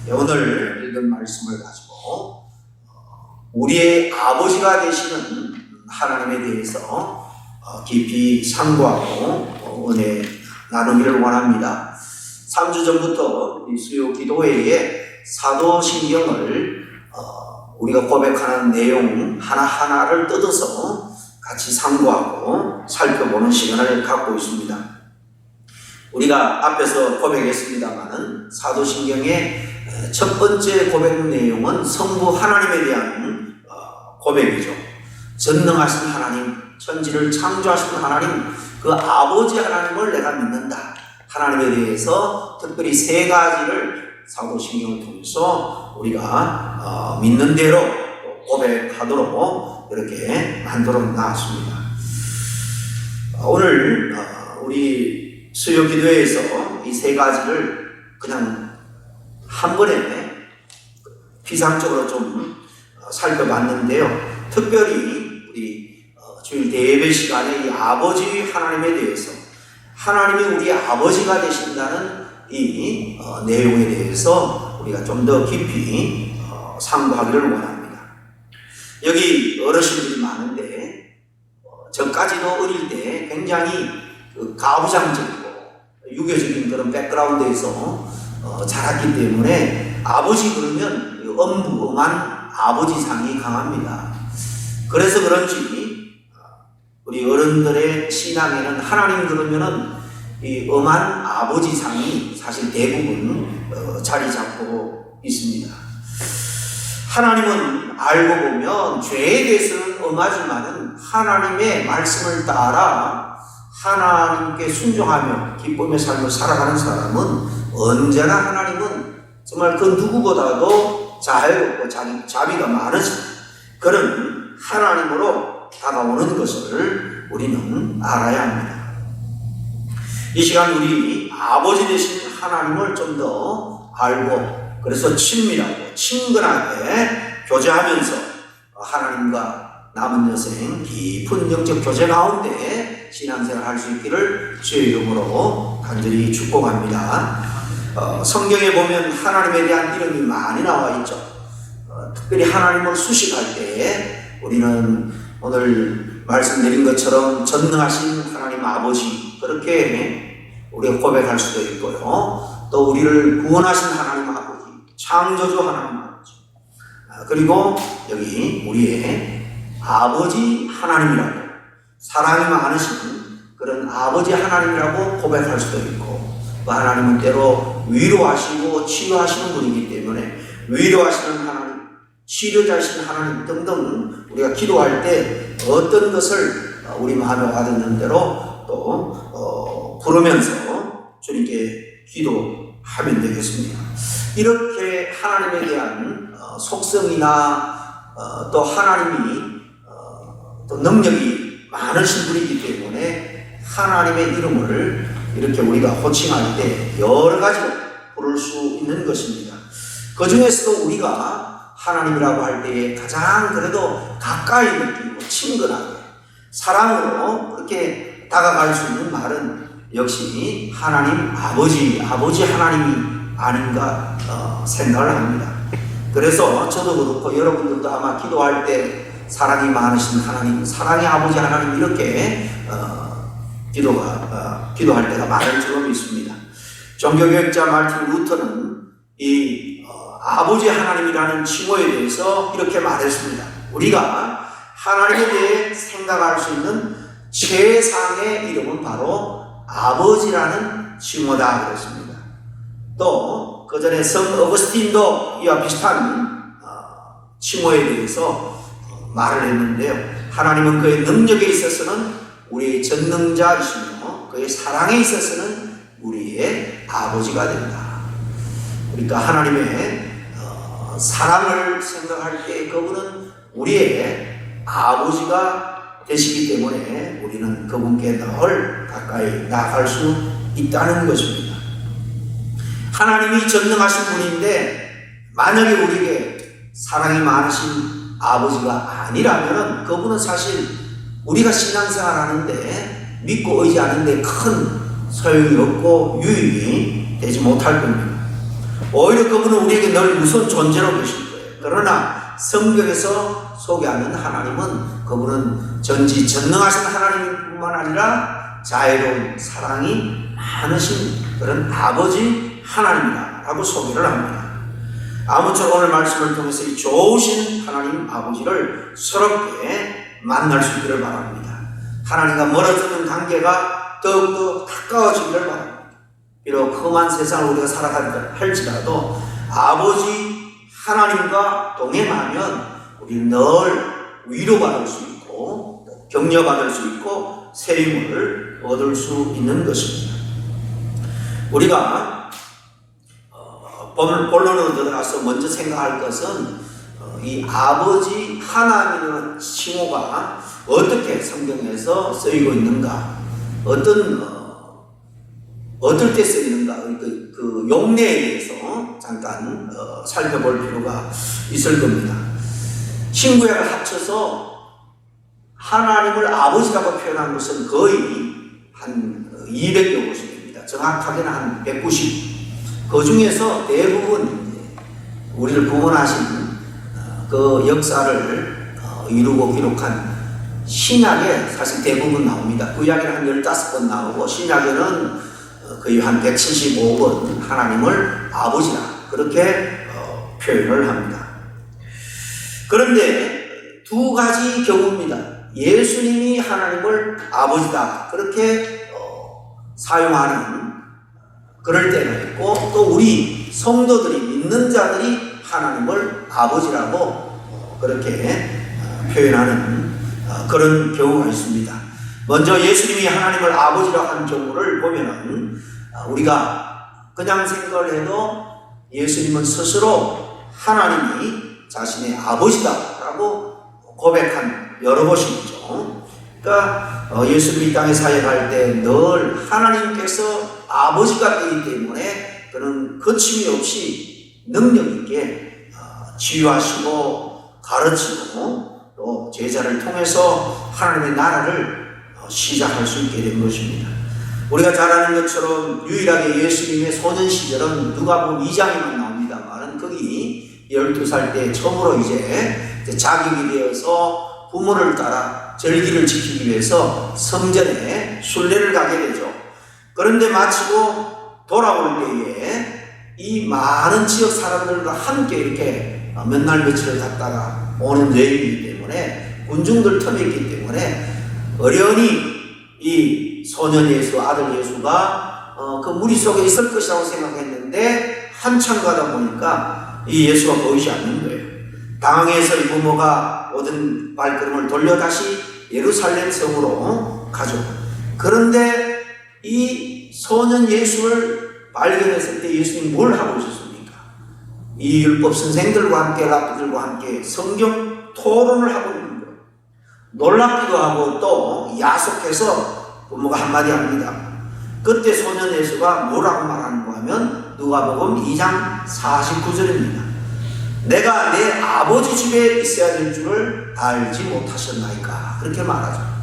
오늘 읽은 말씀을 가지고 우리의 아버지가 되시는 하나님에 대해서 깊이 상고하고 은혜 나누기를 원합니다. 3주 전부터 수요 기도회에 사도신경을 우리가 고백하는 내용 하나하나를 뜯어서 같이 상고하고 살펴보는 시간을 갖고 있습니다. 우리가 앞에서 고백했습니다마는 사도신경의 첫 번째 고백 내용은 성부 하나님에 대한 고백이죠. 전능하신 하나님, 천지를 창조하신 하나님, 그 아버지 하나님을 내가 믿는다. 하나님에 대해서 특별히 세 가지를 사도신경을 통해서 우리가 믿는 대로 고백하도록 이렇게 만들어 놨습니다. 오늘 우리 수요 기도회에서 이 세 가지를 그냥 한 번에 피상적으로 좀 살펴봤는데요. 특별히 우리 주일 대예배 시간에 이 아버지 하나님에 대해서 하나님이 우리 아버지가 되신다는 이 내용에 대해서 우리가 좀 더 깊이 상고하기를 원합니다. 여기 어르신들이 많은데 저까지도 어릴 때 굉장히 가부장적이고 유교적인 그런 백그라운드에서 자랐기 때문에 아버지 그러면 엄부엄한 아버지상이 강합니다. 그래서 그런지 우리 어른들의 신앙에는 하나님 그러면은 이 엄한 아버지상이 사실 대부분 자리 잡고 있습니다. 하나님은 알고 보면 죄에 대해서는 엄하지만은 하나님의 말씀을 따라 하나님께 순종하며 기쁨의 삶을 살아가는 사람은 언제나 하나님은 정말 그 누구보다도 자애롭고 자비가 많으신 그런 하나님으로 다가오는 것을 우리는 알아야 합니다. 이 시간 우리 아버지 되신 하나님을 좀 더 알고 그래서 친밀하고 친근하게 교제하면서 하나님과 남은 여생 깊은 영적 교제 가운데 신앙생활 할 수 있기를 주의 이름으로 간절히 축복합니다. 성경에 보면 하나님에 대한 이름이 많이 나와 있죠. 특별히 하나님을 수식할 때 우리는 오늘 말씀드린 것처럼 전능하신 하나님 아버지 그렇게 우리가 고백할 수도 있고요. 또 우리를 구원하신 하나님 아버지, 창조주 하나님 아버지, 그리고 여기 우리의 아버지 하나님이라고 사랑이 많으신 그런 아버지 하나님이라고 고백할 수도 있고 그 하나님은 때로 위로하시고 치유하시는 분이기 때문에 위로하시는 하나님, 치료자신 하나님 등등 우리가 기도할 때 어떤 것을 우리 마음에 와닿는 대로 또 부르면서 주님께 기도하면 되겠습니다. 이렇게 하나님에 대한 속성이나 또 하나님이 또 능력이 많으신 분이기 때문에 하나님의 이름을 이렇게 우리가 호칭할 때 여러 가지로 부를 수 있는 것입니다. 그 중에서도 우리가 하나님이라고 할 때에 가장 그래도 가까이 느끼고 친근하게 사랑으로 그렇게 다가갈 수 있는 말은 역시 하나님 아버지 하나님이 아닌가 생각을 합니다. 그래서 저도 그렇고 여러분들도 아마 기도할 때 사랑이 많으신 하나님, 사랑의 아버지 하나님 이렇게 기도할 때가 많을 줄로 믿습니다. 종교개혁자 마르틴 루터는 이 아버지 하나님이라는 칭호에 대해서 이렇게 말했습니다. 우리가 하나님에 대해 생각할 수 있는 최상의 이름은 바로 아버지라는 칭호다 그랬습니다. 또 그 전에 성 어거스틴도 이와 비슷한 칭호에 대해서 말을 했는데요. 하나님은 그의 능력에 있어서는 우리의 전능자이시며 그의 사랑에 있어서는 우리의 아버지가 된다. 그러니까 하나님의 사랑을 생각할 때 그분은 우리의 아버지가 되시기 때문에 우리는 그분께 늘 가까이 나아갈 수 있다는 것입니다. 하나님이 전능하신 분인데 만약에 우리에게 사랑이 많으신 아버지가 아니라면 그분은 사실 우리가 신앙생활 하는데 믿고 의지하는데 큰 소용이 없고 유익이 되지 못할 겁니다. 오히려 그분은 우리에게 늘 우선 존재로 계실 거예요. 그러나 성경에서 소개하는 하나님은 그분은 전지전능하신 하나님뿐만 아니라 자애로운 사랑이 많으신 그런 아버지 하나님이라고 소개를 합니다. 아무쪼록 오늘 말씀을 통해서 이 좋으신 하나님 아버지를 새롭게 만날 수 있기를 바랍니다. 하나님과 멀어지는 관계가 더욱더 가까워지기를 바랍니다. 비록 험한 세상을 우리가 살아간다 할지라도 아버지 하나님과 동행하면 우리는 늘 위로받을 수 있고 격려받을 수 있고 새 힘을 얻을 수 있는 것입니다. 우리가 본론으로 들어가서 먼저 생각할 것은 이 아버지 하나님이라는 칭호가 어떻게 성경에서 쓰이고 있는가, 어떨 때 쓰이는가, 그 용례에 대해서 잠깐 살펴볼 필요가 있을 겁니다. 신구약을 합쳐서 하나님을 아버지라고 표현한 것은 거의 한 200여 곳이 됩니다. 정확하게는 한 190. 그 중에서 대부분 우리를 구원하신 그 역사를 이루고 기록한 신약에 사실 대부분 나옵니다. 구약에는 한 15번 나오고 신약에는 거의 한 175번 하나님을 아버지라 그렇게 표현을 합니다. 그런데 두 가지 경우입니다. 예수님이 하나님을 아버지다 그렇게 사용하는 그럴 때가 있고 또 우리 성도들이 믿는 자들이 하나님을 아버지라고 그렇게 표현하는 그런 경우가 있습니다. 먼저 예수님이 하나님을 아버지라고 하는 경우를 보면은 우리가 그냥 생각을 해도 예수님은 스스로 하나님이 자신의 아버지다라고 고백한 여러 곳이죠. 그러니까 예수님이 이 땅에 사역할 때 늘 하나님께서 아버지가 되기 때문에 그는 거침이 없이 능력 있게 치유하시고 가르치고 또 제자를 통해서 하나님의 나라를 시작할 수 있게 된 것입니다. 우리가 잘 아는 것처럼 유일하게 예수님의 소년 시절은 누가복음 2장에만 나옵니다만 거기 12살 때 처음으로 이제 자격이 되어서 부모를 따라 절기를 지키기 위해서 성전에 순례를 가게 되죠. 그런데 마치고 돌아올 때에 이 많은 지역 사람들과 함께 이렇게 몇 날 며칠을 갔다가 오는 여행이기 때문에 군중들 틈이 있기 때문에 어련히 이 소년 예수, 아들 예수가 그 무리 속에 있을 것이라고 생각했는데 한참 가다 보니까 이 예수가 보이지 않는 거예요. 당황해서 이 부모가 모든 발걸음을 돌려 다시 예루살렘 성으로 가죠. 그런데 이 소년 예수를 발견했을 때 예수님이 뭘 하고 있었습니까? 이 율법 선생들과 함께 랍비들과 함께 성경 토론을 하고 있는 거예요. 놀랍기도 하고 또 야속해서 부모가 한마디 합니다. 그때 소년 예수가 뭐라고 말하는가 하면 누가복음 2장 49절입니다. 내가 내 아버지 집에 있어야 될 줄을 알지 못하셨나이까 그렇게 말하죠.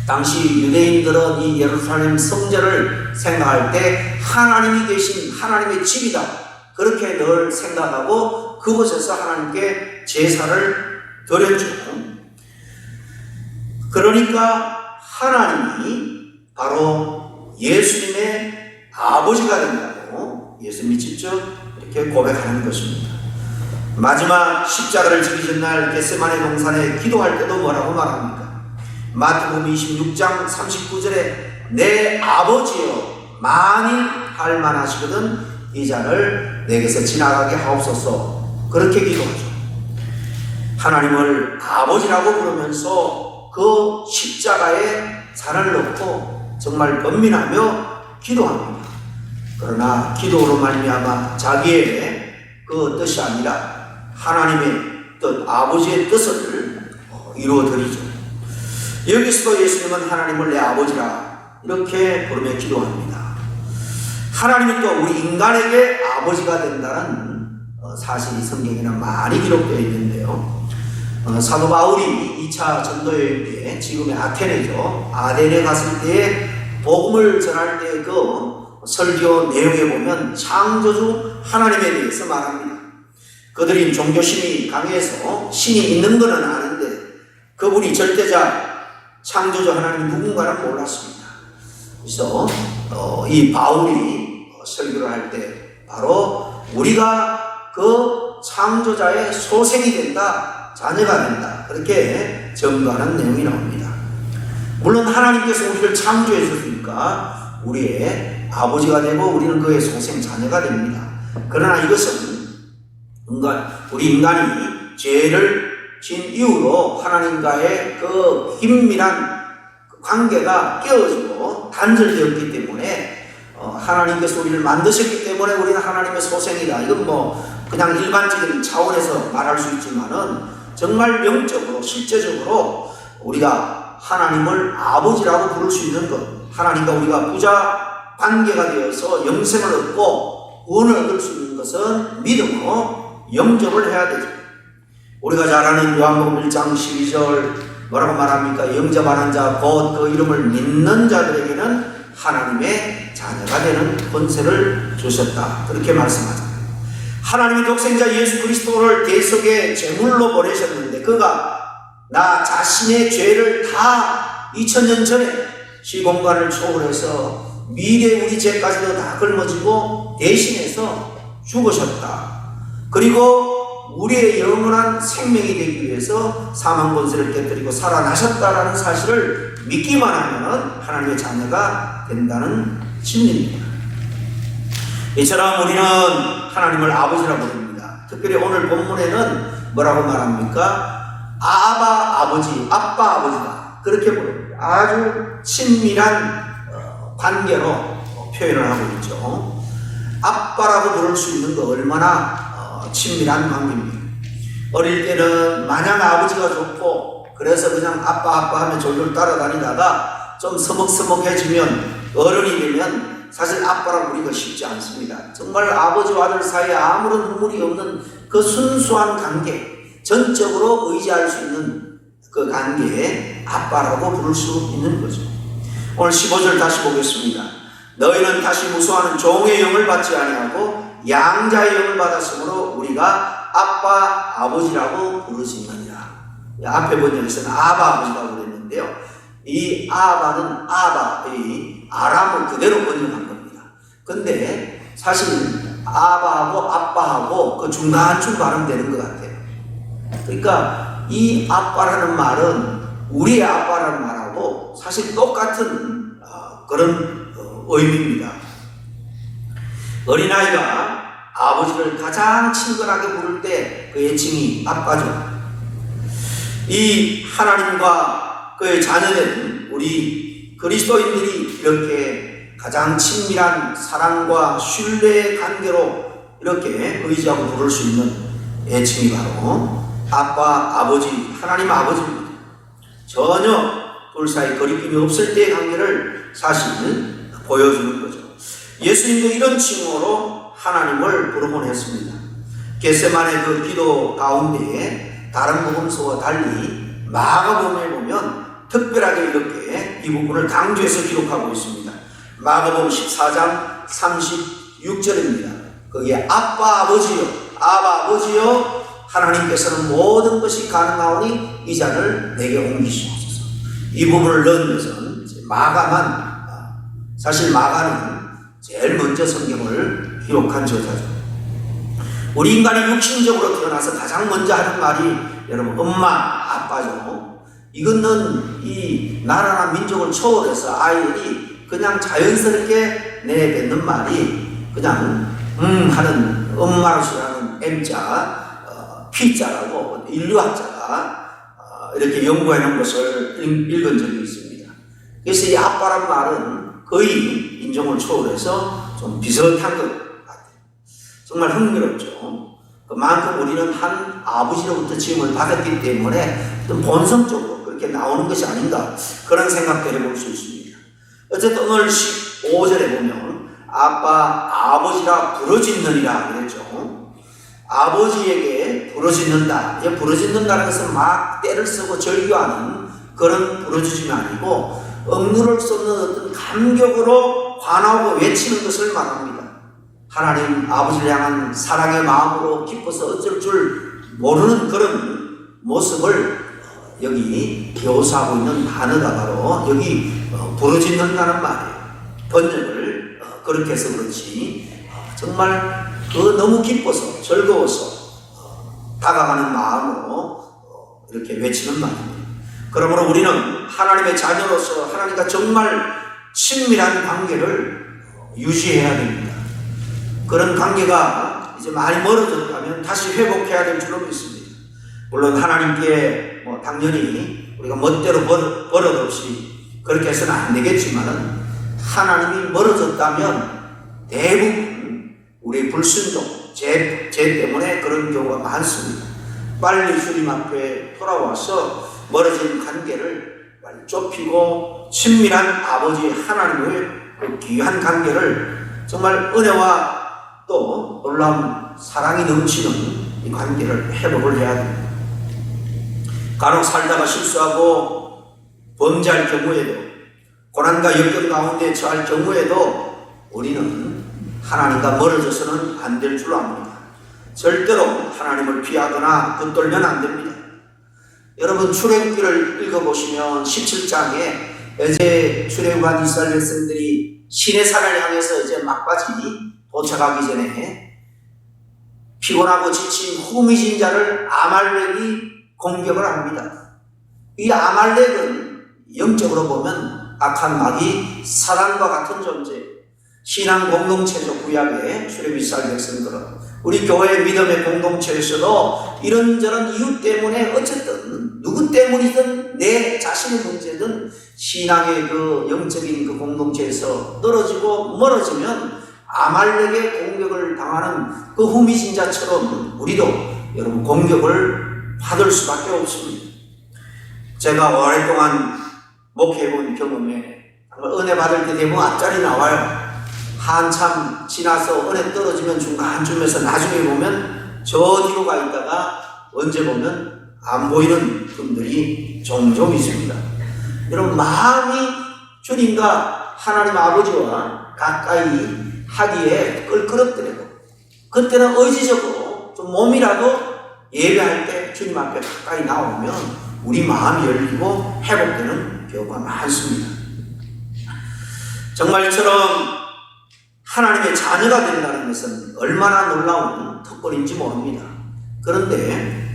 당시 유대인들은 이 예루살렘 성전을 생각할 때 하나님이 계신 하나님의 집이다 그렇게 늘 생각하고 그곳에서 하나님께 제사를 드렸죠. 그러니까 하나님이 바로 예수님의 아버지가 된다고 예수님이 직접 이렇게 고백하는 것입니다. 마지막 십자가를 지기 전날 겟세마네 동산에 기도할 때도 뭐라고 말합니까? 마태복음 26장 39절에 내 아버지여 만일 할만하시거든 이 잔을 내게서 지나가게 하옵소서 그렇게 기도하죠. 하나님을 아버지라고 부르면서 그 십자가에 잔을 넣고 정말 번민하며 기도합니다. 그러나 기도로 말미암아 자기의 그 뜻이 아니라 하나님의 뜻, 아버지의 뜻을 이루어드리죠. 여기서도 예수님은 하나님을 내 아버지라 이렇게 부르며 기도합니다. 하나님이 또 우리 인간에게 아버지가 된다는 사실이 성경에는 많이 기록되어 있는데요. 사도 바울이 2차 전도여행 때 지금의 아테네죠. 아덴에 갔을 때 복음을 전할 때 그 설교 내용에 보면 창조주 하나님에 대해서 말합니다. 그들이 종교심이 강해서 신이 있는 것은 아는데 그분이 절대자 창조주 하나님 누군가는 몰랐습니다. 그래서 이 바울이 설교를 할 때 바로 우리가 그 창조자의 소생이 된다, 자녀가 된다, 그렇게 전가하는 내용이 나옵니다. 물론 하나님께서 우리를 창조해 주시니까 우리의 아버지가 되고 우리는 그의 소생 자녀가 됩니다. 그러나 이것은 우리 인간이 죄를 진 이후로 하나님과의 그 긴밀한 관계가 깨어지고 단절되었기 때문에 하나님께서 우리를 만드셨기 때문에 우리는 하나님의 소생이다. 이건 그냥 일반적인 차원에서 말할 수 있지만은 정말 영적으로 실제적으로 우리가 하나님을 아버지라고 부를 수 있는 것, 하나님과 우리가 부자 관계가 되어서 영생을 얻고 구원을 얻을 수 있는 것은 믿음으로 영접을 해야 되죠. 우리가 잘 아는 요한복음 1장 12절 뭐라고 말합니까? 영접하는 자 곧 그 이름을 믿는 자들에게는 하나님의 자녀가 되는 권세를 주셨다, 그렇게 말씀하죠. 하나님의 독생자 예수 그리스도를 대속의 제물로 보내셨는데 그가 나 자신의 죄를 다 2000년 전에 시공간을 초월해서 미래 우리 죄까지도 다 걸머지고 대신해서 죽으셨다. 그리고 우리의 영원한 생명이 되기 위해서 사망 권세를 깨뜨리고 살아나셨다라는 사실을 믿기만 하면 하나님의 자녀가 된다는 진리입니다. 이처럼 우리는 하나님을 아버지라고 부릅니다. 특별히 오늘 본문에는 뭐라고 말합니까? 아바 아버지, 아빠 아버지다, 그렇게 부릅니다. 아주 친밀한 관계로 표현을 하고 있죠. 아빠라고 부를 수 있는 거 얼마나 친밀한 관계입니다. 어릴 때는 마냥 아버지가 좋고 그래서 그냥 아빠 하면 졸졸 따라다니다가 좀 서먹서먹해지면 어른이 되면 사실 아빠라고 부르기가 쉽지 않습니다. 정말 아버지와 아들 사이에 아무런 허물이 없는 그 순수한 관계, 전적으로 의지할 수 있는 그 관계에 아빠라고 부를 수 있는 거죠. 오늘 15절 다시 보겠습니다. 너희는 다시 무수하는 종의 영을 받지 아니하고 양자의 영을 받았으므로 우리가 아빠 아버지라고 부르짖느니라. 앞에 번역에서는 아바 아버지라고 그랬는데요, 이 아바는 이 아람을 그대로 번역한 겁니다. 근데 사실 아바하고 아빠하고 그 중간쯤 발음되는 것 같아요. 그러니까 이 아빠라는 말은 우리의 아빠라는 말하고 사실 똑같은 그런 의미입니다. 어린아이가 아버지를 가장 친근하게 부를 때 그 애칭이 아빠죠. 이 하나님과 그의 자녀된 우리 그리스도인들이 이렇게 가장 친밀한 사랑과 신뢰의 관계로 이렇게 의지하고 부를 수 있는 애칭이 바로 아빠, 아버지, 하나님 아버지입니다. 전혀 둘 사이 거리낌이 없을 때의 관계를 사실 보여주는 거죠. 예수님도 이런 칭호로 하나님을 부르곤 했습니다. 겟세마네 그 기도 가운데에 다른 복음서와 달리 마가복음에 보면 특별하게 이렇게 이 부분을 강조해서 기록하고 있습니다. 마가복음 14장 36절입니다. 거기에 아빠 아버지요, 아바 아버지요, 하나님께서는 모든 것이 가능하오니 이 잔을 내게 옮기시옵소서. 이 부분을 넣은 것은 사실 마가는 제일 먼저 성경을 기록한 저자죠. 우리 인간이 육신적으로 태어나서 가장 먼저 하는 말이 여러분 엄마, 아빠죠. 이거는 이 나라나 민족을 초월해서 아이들이 그냥 자연스럽게 내뱉는 말이 그냥 하는 엄마로서라는 M자, P자라고 인류학자가 이렇게 연구해 놓은 것을 읽은 적이 있습니다. 그래서 이 아빠란 말은 거의 인종을 초월해서 좀 비슷한 것 같아요. 정말 흥미롭죠. 그만큼 우리는 한 아버지로부터 지음을 받았기 때문에 좀 본성적으로 그렇게 나오는 것이 아닌가, 그런 생각도 해볼 수 있습니다. 어쨌든 오늘 15절에 보면 아빠 아버지라 부르짖느니라 그랬죠. 아버지에게 부르짖는다. 부르짖는다는 것은 막 때를 쓰고 절규하는 그런 부르짖음이 아니고 억누를 쏟는 어떤 감격으로 환호하고 외치는 것을 말합니다. 하나님 아버지를 향한 사랑의 마음으로 기뻐서 어쩔 줄 모르는 그런 모습을 여기 묘사하고 있는 단어가 바로 여기 부르짖는다는 말이에요. 번역을 그렇게 해서 그렇지 정말 너무 기뻐서 즐거워서 다가가는 마음으로 이렇게 외치는 말입니다. 그러므로 우리는 하나님의 자녀로서 하나님과 정말 친밀한 관계를 유지해야 됩니다. 그런 관계가 이제 많이 멀어졌다면 다시 회복해야 될 줄로 믿습니다. 물론 하나님께 당연히 우리가 멋대로 버릇없이 그렇게 해서는 안 되겠지만 하나님이 멀어졌다면 대부분 우리의 불순종, 죄 때문에 그런 경우가 많습니다. 빨리 주님 앞에 돌아와서 멀어진 관계를 빨리 좁히고 친밀한 아버지 하나님의 그 귀한 관계를 정말 은혜와 또 놀라운 사랑이 넘치는 이 관계를 회복을 해야 됩니다. 간혹 살다가 실수하고 범죄할 경우에도 고난과 역경 가운데 처할 경우에도 우리는 하나님과 멀어져서는 안 될 줄 압니다. 절대로 하나님을 피하거나 붙들면 안 됩니다. 여러분 출애굽기를 읽어보시면 17장에 이제 출애굽한 이스라엘 백성들이 시내산을 향해서 이제 막바지 도착하기 전에 피곤하고 지친 후미진 자를 아말렉이 공격을 합니다. 이 아말렉은 영적으로 보면 악한 마귀 사단과 같은 존재, 신앙 공동체적 구약의 출애굽 이스라엘 백성들은 우리 교회 믿음의 공동체에서도 이런저런 이유 때문에 어쨌든 누구 때문이든 내 자신의 문제든 신앙의 그 영적인 그 공동체에서 떨어지고 멀어지면 아말렉의 공격을 당하는 그 후미진자처럼 우리도 여러분 공격을 받을 수밖에 없습니다. 제가 오랫동안 목회해본 경험에 은혜 받을 때 대부분 앞자리 나와요. 한참 지나서 은혜 떨어지면 중간쯤에서 나중에 보면 저 뒤로 가 있다가 언제 보면 안 보이는 분들이 종종 있습니다. 여러분 마음이 주님과 하나님 아버지와 가까이 하기에 끌끄럽더라도 그때는 의지적으로 좀 몸이라도 예배할 때 주님 앞에 가까이 나오면 우리 마음이 열리고 회복되는 경우가 많습니다. 정말 이처럼 하나님의 자녀가 된다는 것은 얼마나 놀라운 특권인지 모릅니다. 그런데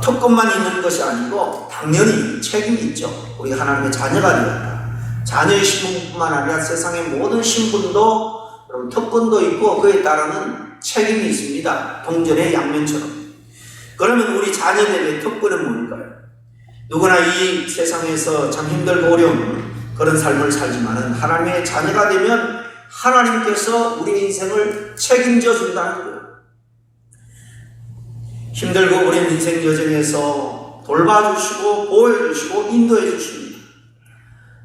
특권만 있는 것이 아니고 당연히 책임이 있죠. 우리 하나님의 자녀가 되었다. 자녀의 신분뿐만 아니라 세상의 모든 신분도 특권도 있고 그에 따르는 책임이 있습니다. 동전의 양면처럼. 그러면 우리 자녀들의 특권은 뭘까요? 누구나 이 세상에서 참 힘들고 어려운 그런 삶을 살지만은 하나님의 자녀가 되면 하나님께서 우리의 인생을 책임져 준다는 거예요. 힘들고 어려운 인생 여정에서 돌봐주시고 보호해주시고 인도해주십니다.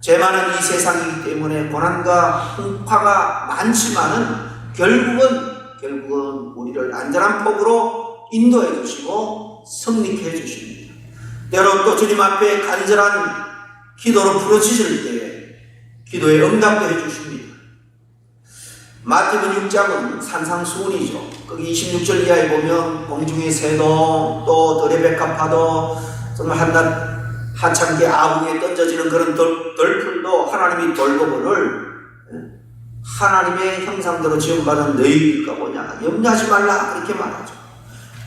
죄 많은 이 세상이기 때문에 고난과 풍파가 많지만은 결국은 우리를 안전한 폭으로 인도해주시고 성립해 주십니다. 때로 또 주님 앞에 간절한 기도로 부르짖을 때에 기도에 응답도 해주십니다. 마태복음 6장은 산상수훈이죠. 거기 26절 이하에 보면 공중의 새도 또 들의 백합화도 정말 한참게 아궁이에 던져지는 그런 덜풀도 하나님이 돌고보를 하나님의 형상대로 지음받은 너희일까 보냐 염려하지 말라 그렇게 말하죠.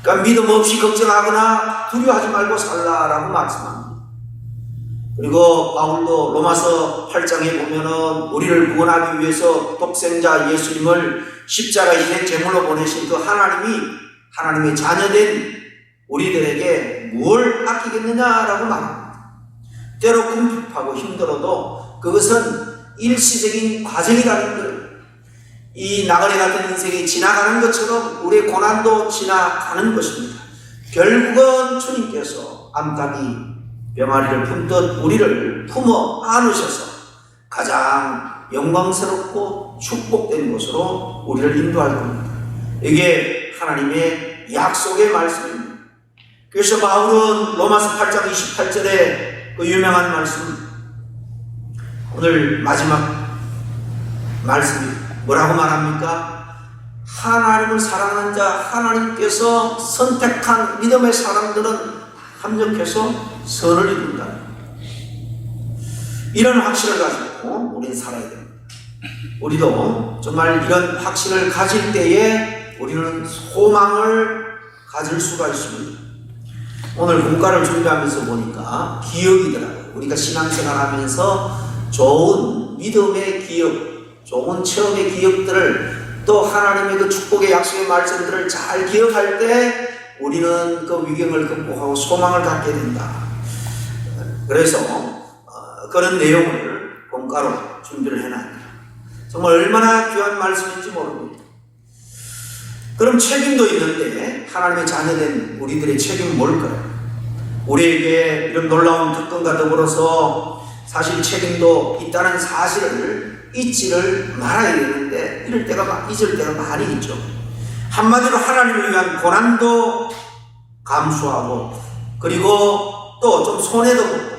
그러니까 믿음 없이 걱정하거나 두려워하지 말고 살라라고 말씀합니다. 그리고 바울도 로마서 8장에 보면은 우리를 구원하기 위해서 독생자 예수님을 십자가의 희생 제물로 보내신 그 하나님의 자녀된 우리들에게 뭘 아끼겠느냐라고 말합니다. 때로 궁핍하고 힘들어도 그것은 일시적인 과정이라는 거예요. 이 나그네 같은 인생이 지나가는 것처럼 우리의 고난도 지나가는 것입니다. 결국은 주님께서 암탉이 병아리를 품듯 우리를 품어 안으셔서 가장 영광스럽고 축복된 곳으로 우리를 인도할 겁니다. 이게 하나님의 약속의 말씀입니다. 그래서 바울은 로마서 8장 28절에 그 유명한 말씀, 오늘 마지막 말씀이 뭐라고 말합니까? 하나님을 사랑하는 자, 하나님께서 선택한 믿음의 사람들은 합력해서 선을 이룬다. 이런 확신을 가지고 우리는 살아야 됩니다. 우리도 정말 이런 확신을 가질 때에 우리는 소망을 가질 수가 있습니다. 오늘 공과를 준비하면서 보니까 기억이더라고요. 우리가 신앙생활 하면서 좋은 믿음의 기억, 좋은 체험의 기억들을 또 하나님의 그 축복의 약속의 말씀들을 잘 기억할 때 우리는 그 위경을 극복하고 소망을 갖게 된다. 그래서 그런 내용을 공과로 준비를 해놨다. 정말 얼마나 귀한 말씀인지 모릅니다. 그럼 책임도 있는데 하나님의 자녀된 우리들의 책임은 뭘까요? 우리에게 이런 놀라운 특권과 더불어서 사실 책임도 있다는 사실을 잊지를 말아야 되는데 잊을 때가 많이 있죠. 한마디로 하나님을 위한 고난도 감수하고 그리고 또 좀 손해도 보고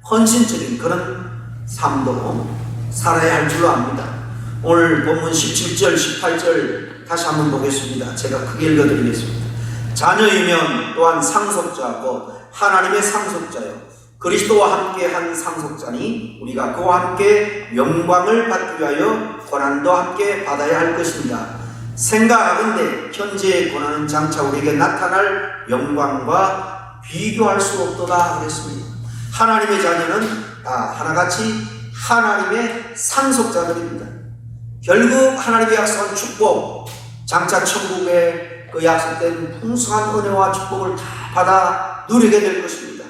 헌신적인 그런 삶도 살아야 할 줄로 압니다. 오늘 본문 17절, 18절 다시 한번 보겠습니다. 제가 크게 읽어드리겠습니다. 자녀이면 또한 상속자고 하나님의 상속자요 그리스도와 함께 한 상속자니 우리가 그와 함께 영광을 받기 위하여 고난도 함께 받아야 할 것입니다. 생각하건대 현재의 고난은 장차 우리에게 나타날 영광과 비교할 수 없도다 그랬습니다. 하나님의 자녀는 다 하나같이 하나님의 상속자들입니다. 결국 하나님의 약속한 축복, 장차 천국의 그 약속된 풍성한 은혜와 축복을 다 받아 누리게 될 것입니다.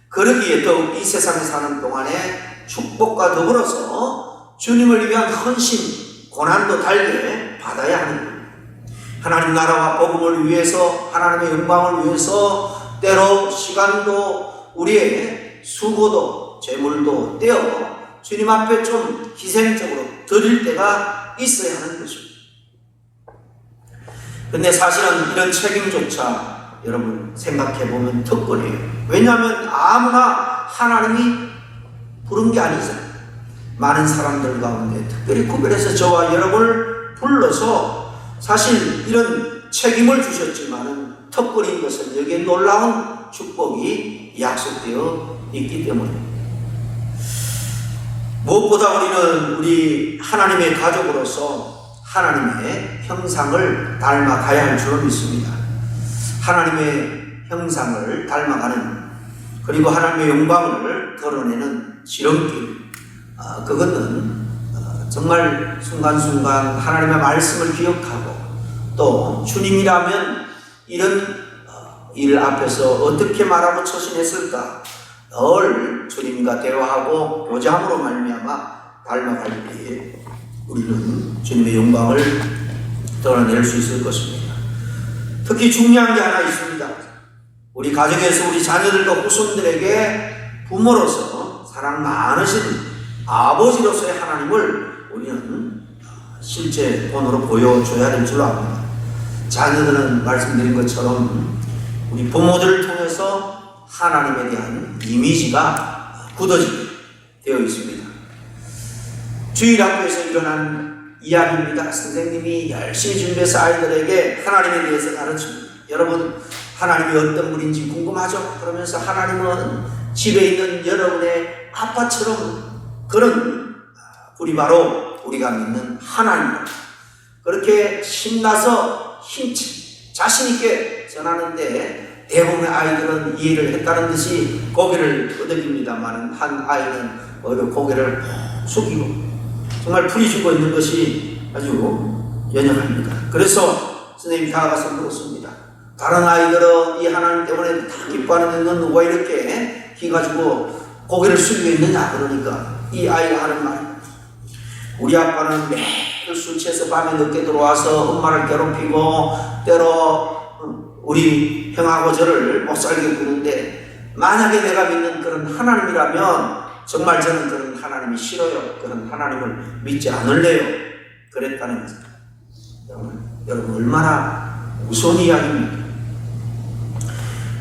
그러기에 더욱 이 세상에 사는 동안에 축복과 더불어서 주님을 위한 헌신, 고난도 달게 받아야 하는 겁니다. 하나님 나라와 복음을 위해서, 하나님의 영광을 위해서 때로 시간도 우리의 수고도 재물도 떼어 주님 앞에 좀 희생적으로 드릴 때가 있어야 하는 것입니다. 근데 사실은 이런 책임조차 여러분 생각해보면 특권이에요. 왜냐하면 아무나 하나님이 부른 게 아니잖아요. 많은 사람들 가운데 특별히 구별해서 저와 여러분을 불러서 사실 이런 책임을 주셨지만은 특권인 것은 여기에 놀라운 축복이 약속되어 있기 때문입니다. 무엇보다 우리 하나님의 가족으로서 하나님의 형상을 닮아가야 할 줄로 믿습니다. 하나님의 형상을 닮아가는 그리고 하나님의 영광을 드러내는 지름길, 그것은 정말 순간순간 하나님의 말씀을 기억하고 또 주님이라면 이런 일 앞에서 어떻게 말하고 처신했을까 늘 주님과 대화하고 교제함으로 말미암아 닮아갈 때에 우리는 주님의 영광을 드러낼 수 있을 것입니다. 특히 중요한 게 하나 있습니다. 우리 가정에서 우리 자녀들과 후손들에게 부모로서 사랑 많으신 아버지로서의 하나님을 우리는 실제 본으로 보여줘야 될 줄로 압니다. 자녀들은 말씀드린 것처럼 우리 부모들을 통해서 하나님에 대한 이미지가 굳어지게 되어 있습니다. 주일 학교에서 일어난 이야기입니다. 선생님이 열심히 준비해서 아이들에게 하나님에 대해서 가르칩니다. 여러분, 하나님이 어떤 분인지 궁금하죠? 그러면서 하나님은 집에 있는 여러분의 아빠처럼 그런 분이 바로 우리가 믿는 하나님입니다. 그렇게 신나서 힘차게 자신있게 전하는데 대부분의 아이들은 이해를 했다는 듯이 고개를 끄덕입니다만 한 아이는 오히려 고개를 숙이고 정말 풀이 죽어 있는 것이 아주 연연합니다. 그래서 선생님이 다가가서 물었습니다. 다른 아이들은 이 하나님 때문에 다 기뻐하는데 넌 왜 이렇게 기가지고 고개를 숙이고 있느냐. 그러니까 이 아이가 하는 말, 우리 아빠는 매일 술 취해서 밤에 늦게 들어와서 엄마를 괴롭히고 때로 우리 형하고 저를 못살게 구는데 만약에 내가 믿는 그런 하나님이라면 정말 저는 그런 하나님이 싫어요. 그런 하나님을 믿지 않을래요. 그랬다는 거죠. 여러분 얼마나 무서운 이야기입니까?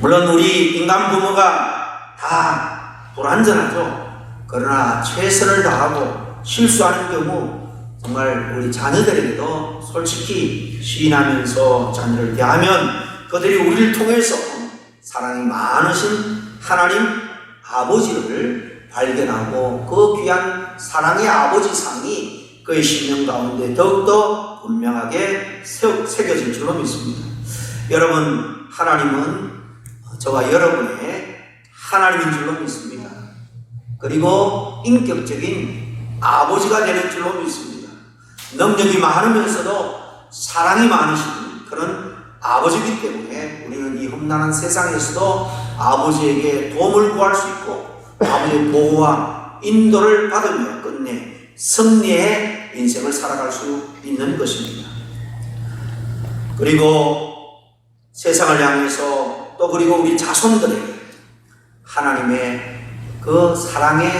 물론 우리 인간 부모가 다 불완전하죠. 그러나 최선을 다하고 실수하는 경우 정말 우리 자녀들에게도 솔직히 시인하면서 자녀를 대하면 그들이 우리를 통해서 사랑이 많으신 하나님 아버지를 발견하고 그 귀한 사랑의 아버지 상이 그의 심령 가운데 더욱더 분명하게 새겨질 줄로 믿습니다. 여러분, 하나님은 저와 여러분의 하나님인 줄로 믿습니다. 그리고 인격적인 아버지가 되는 줄로 믿습니다. 능력이 많으면서도 사랑이 많으신 그런 아버지이기 때문에 우리는 이 험난한 세상에서도 아버지에게 도움을 구할 수 있고 아버지의 보호와 인도를 받으며 끝내 승리의 인생을 살아갈 수 있는 것입니다. 그리고 세상을 향해서 또 그리고 우리 자손들에게 하나님의 그 사랑의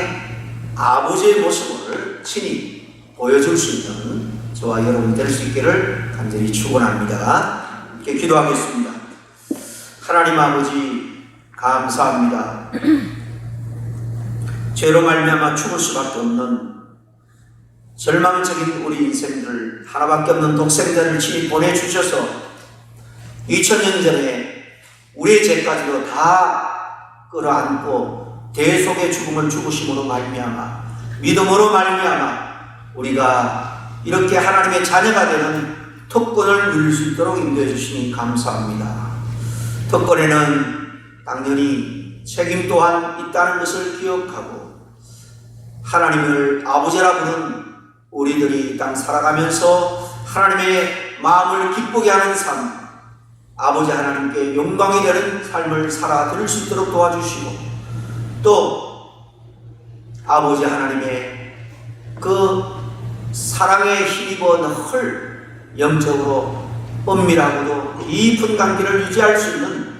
아버지의 모습을 친히 보여줄 수 있는 저와 여러분 될 수 있기를 간절히 축원합니다. 이렇게 기도하겠습니다. 하나님 아버지 감사합니다. 죄로 말미암아 죽을 수밖에 없는 절망적인 우리 인생들, 하나밖에 없는 독생자를 친히 보내주셔서 2000년 전에 우리의 죄까지도 다 끌어안고 대속의 죽음을 죽으심으로 말미암아 믿음으로 말미암아 우리가 이렇게 하나님의 자녀가 되는 특권을 누릴 수 있도록 인도해 주시니 감사합니다. 특권에는 당연히 책임 또한 있다는 것을 기억하고 하나님을 아버지라 부르는 우리들이 이 땅 살아가면서 하나님의 마음을 기쁘게 하는 삶, 아버지 하나님께 영광이 되는 삶을 살아드릴 수 있도록 도와주시고 또 아버지 하나님의 그 사랑에 힘입어 늘 영적으로 은밀하고도 깊은 관계를 유지할 수 있는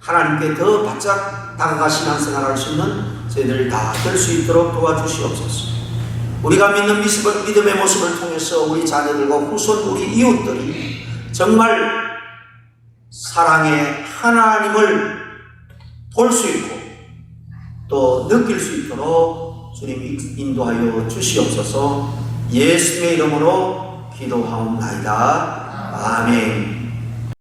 하나님께 더 바짝 다가가 신앙생활할 수 있는 저희들 다 될 수 있도록 도와주시옵소서. 우리가 믿는 믿음의 모습을 통해서 우리 자녀들과 후손 우리 이웃들이 정말 사랑의 하나님을 볼 수 있고 또 느낄 수 있도록 주님이 인도하여 주시옵소서. 예수님의 이름으로 기도하옵나이다. 아멘.